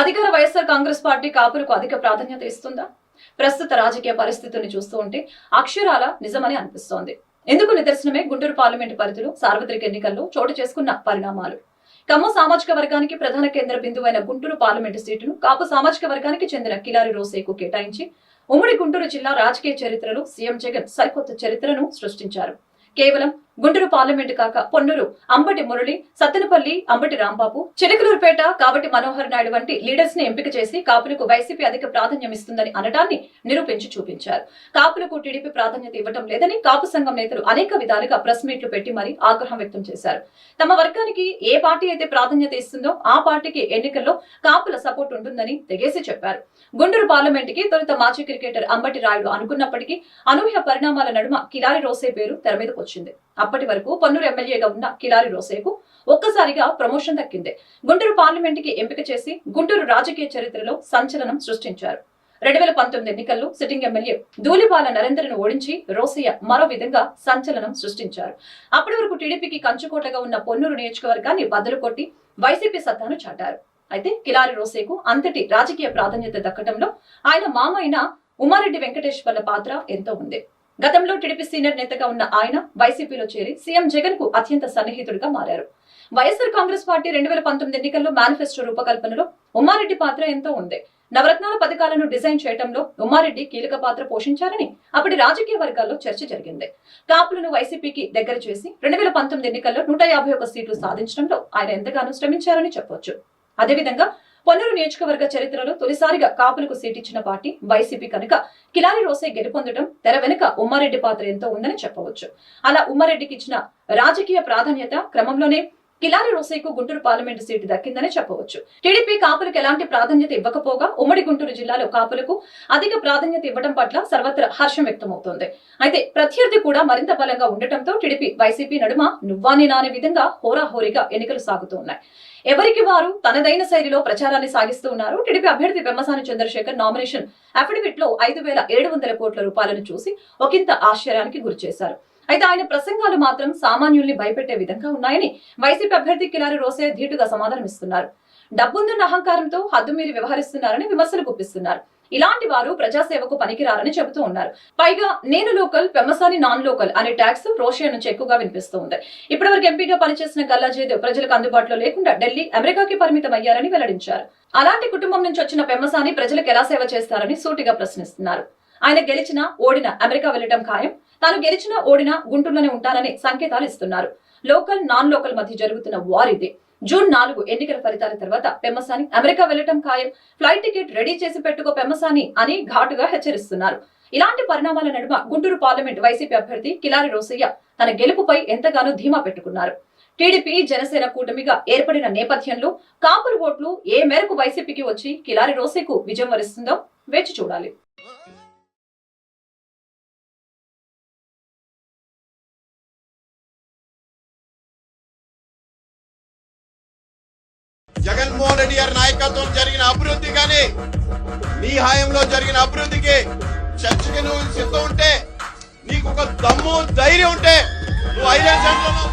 అధికార వైఎస్ఆర్ కాంగ్రెస్ పార్టీ కాపులకు అధిక ప్రాధాన్యత ఇస్తుందా? ప్రస్తుత రాజకీయ పరిస్థితుల్ని చూస్తూ ఉంటే అక్షరాల నిజమని అనిపిస్తోంది. ఎందుకు నిదర్శనమే గుంటూరు పార్లమెంటు పరిధిలో సార్వత్రిక ఎన్నికల్లో చోటు చేసుకున్న పరిణామాలు. కమ్మ సామాజిక వర్గానికి ప్రధాన కేంద్ర బిందువైన గుంటూరు పార్లమెంటు సీటును కాపు సామాజిక వర్గానికి చెందిన కిలారి రోసేకు కేటాయించి ఉమ్మడి గుంటూరు జిల్లా రాజకీయ చరిత్రలో సీఎం జగన్ సరికొత్త చరిత్రను సృష్టించారు. కేవలం గుంటూరు పార్లమెంటు కాక పొన్నూరు అంబటి మురళి, సత్తెనపల్లి అంబటి రాంబాబు, చిలకలూరుపేట కావటి మనోహర్ నాయుడు వంటి లీడర్స్ ని ఎంపిక చేసి కాపులకు వైసీపీ అధిక ప్రాధాన్యం ఇస్తుందని అనటాన్ని నిరూపించి చూపించారు. కాపులకు టీడీపీ ప్రాధాన్యత ఇవ్వటం లేదని కాపు సంఘం నేతలు అనేక విధాలుగా ప్రెస్ మీట్లు పెట్టి మరీ ఆగ్రహం వ్యక్తం చేశారు. తమ వర్గానికి ఏ పార్టీ అయితే ప్రాధాన్యత ఇస్తుందో ఆ పార్టీకి ఎన్నికల్లో కాపుల సపోర్ట్ ఉంటుందని తెగేసి చెప్పారు. గుంటూరు పార్లమెంటుకి తొలుత మాజీ క్రికెటర్ అంబటి రాయుడు అనుకున్నప్పటికీ అనూహ్య పరిణామాల నడుమ కిలారి రోసే పేరు తెర మీదకు వచ్చింది. అప్పటి వరకు పొన్నూరు ఎమ్మెల్యేగా ఉన్న కిలారి రోసేకు ఒక్కసారిగా ప్రమోషన్ దక్కింది. గుంటూరు పార్లమెంటుకి ఎంపిక చేసి గుంటూరు రాజకీయ చరిత్రలో సంచలనం సృష్టించారు. 2019 ఎన్నికల్లో సిట్టింగ్ ఎమ్మెల్యే ధూళిపాల నరేంద్రను ఓడించి రోసయ్య మరో విధంగా సంచలనం సృష్టించారు. అప్పటి వరకు టీడీపీకి కంచుకోటగా ఉన్న పొన్నూరు నియోజకవర్గాన్ని బద్దలు కొట్టి వైసీపీ సత్తాను చాటారు. అయితే కిలారి రోసేకు అంతటి రాజకీయ ప్రాధాన్యత దక్కడంలో ఆయన మామ అయిన ఉమారెడ్డి వెంకటేశ్వర్ల పాత్ర ఎంతో ఉంది. గతంలో టీడీపీ సీనియర్ నేతగా ఉన్న ఆయన వైసీపీలో చేరి సీఎం జగన్ కు అత్యంత సన్నిహితుడిగా మారారు. వైఎస్ఆర్ కాంగ్రెస్ పార్టీ 2019 ఎన్నికల్లో మేనిఫెస్టో రూపకల్పనలో ఉమారెడ్డి పాత్ర ఎంతో ఉంది. నవరత్నాల పథకాలను డిజైన్ చేయడంలో ఉమారెడ్డి కీలక పాత్ర పోషించారని అప్పటి రాజకీయ వర్గాల్లో చర్చ జరిగింది. కాపులను వైసీపీకి దగ్గర చేసి 2019 ఎన్నికల్లో 151 సీట్లు సాధించడంలో ఆయన ఎంతగానో శ్రమించారని చెప్పొచ్చు. అదేవిధంగా పొన్నూరు నియోజకవర్గ చరిత్రలో తొలిసారిగా కాపులకు సీటిచ్చిన పార్టీ వైసీపీ కనుక కిలారి రోసే గెలుపొందడం తెర వెనుక ఉమ్మారెడ్డి పాత్ర ఎంతో ఉందని చెప్పవచ్చు. అలా ఉమ్మారెడ్డికి ఇచ్చిన రాజకీయ ప్రాధాన్యత క్రమంలోనే కిలారి రోసేకు గుంటూరు పార్లమెంటు సీటు దక్కిందని చెప్పవచ్చు. టీడీపీ కాపులకు ఎలాంటి ప్రాధాన్యత ఇవ్వకపోగా ఉమ్మడి గుంటూరు జిల్లాలో కాపులకు అధిక ప్రాధాన్యత ఇవ్వడం పట్ల సర్వత్రా హర్షం వ్యక్తమవుతోంది. అయితే ప్రత్యర్థి కూడా మరింత బలంగా ఉండటంతో టీడీపీ వైసీపీ నడుమ నువ్వాని నానే విధంగా హోరాహోరీగా ఎన్నికలు సాగుతూ ఉన్నాయి. ఎవరికి వారు తనదైన శైలిలో ప్రచారాన్ని సాగిస్తూ ఉన్నారు. టీడీపీ అభ్యర్థి పెమ్మసాని చంద్రశేఖర్ నామినేషన్ అఫిడవిట్ లో 5,700 కోట్ల రూపాయలను చూసి ఒకంత ఆశ్చర్యానికి గురి చేశారు. అయితే ఆయన ప్రసంగాలు మాత్రం సామాన్యుల్ని భయపెట్టే విధంగా ఉన్నాయని వైసీపీ అభ్యర్థి కిలారి రోసే ధీటుగా సమాధానమిస్తున్నారు. డబ్బుందన్న అహంకారంతో హద్దుమీరి వ్యవహరిస్తున్నారని విమర్శలు గుప్పిస్తున్నారు. ఇలాంటి వారు ప్రజాసేవకు పనికిరారని చెబుతూ ఉన్నారు. పైగా నేను లోకల్, పెమ్మసాని నాన్ లోకల్ అనే ట్యాక్స్ రోషియా నుంచి ఎక్కువగా వినిపిస్తూ ఉంది. ఇప్పటివరకు ఎంపీగా పనిచేసిన గల్లా జయదేవ్ ప్రజలకు అందుబాటులో లేకుండా ఢిల్లీ, అమెరికాకి పరిమితం అయ్యారని వెల్లడించారు. అలాంటి కుటుంబం నుంచి వచ్చిన పెమ్మసాని ప్రజలకు ఎలా సేవ చేస్తారని సూటిగా ప్రశ్నిస్తున్నారు. ఆయన గెలిచినా ఓడినా అమెరికా వెళ్లడం ఖాయం, తాను గెలిచినా ఓడినా గుంటూరులోనే ఉంటానని సంకేతాలు ఇస్తున్నారు. లోకల్, నాన్ లోకల్ మధ్య జరుగుతున్న వార్ ఇది. జూన్ 4 ఎన్నికల ఫలితాల తర్వాత పెమ్మసాని అమెరికా వెళ్లటం ఖాయం, ఫ్లైట్ టికెట్ రెడీ చేసి పెట్టుకో పెమ్మసాని అని ఘాటుగా హెచ్చరిస్తున్నారు. ఇలాంటి పరిణామాల నడుమ గుంటూరు పార్లమెంట్ వైసీపీ అభ్యర్థి కిలారి రోసయ్య తన గెలుపుపై ఎంతగానో ధీమా పెట్టుకున్నారు. టీడీపీ జనసేన కూటమిగా ఏర్పడిన నేపథ్యంలో కాపుల ఓట్లు ఏ మేరకు వైసీపీకి వచ్చి కిలారి రోసేకు విజయం వరిస్తుందో వేచి చూడాలి. జగన్మోహన్ రెడ్డి గారి నాయకత్వం జరిగిన అభివృద్ధి కానీ నీ హాయంలో జరిగిన అభివృద్ధికి చర్చకి నువ్వు సిద్ధం ఉంటే, నీకు ఒక దమ్ము ధైర్యం ఉంటే నువ్వు 5 సెంట్లను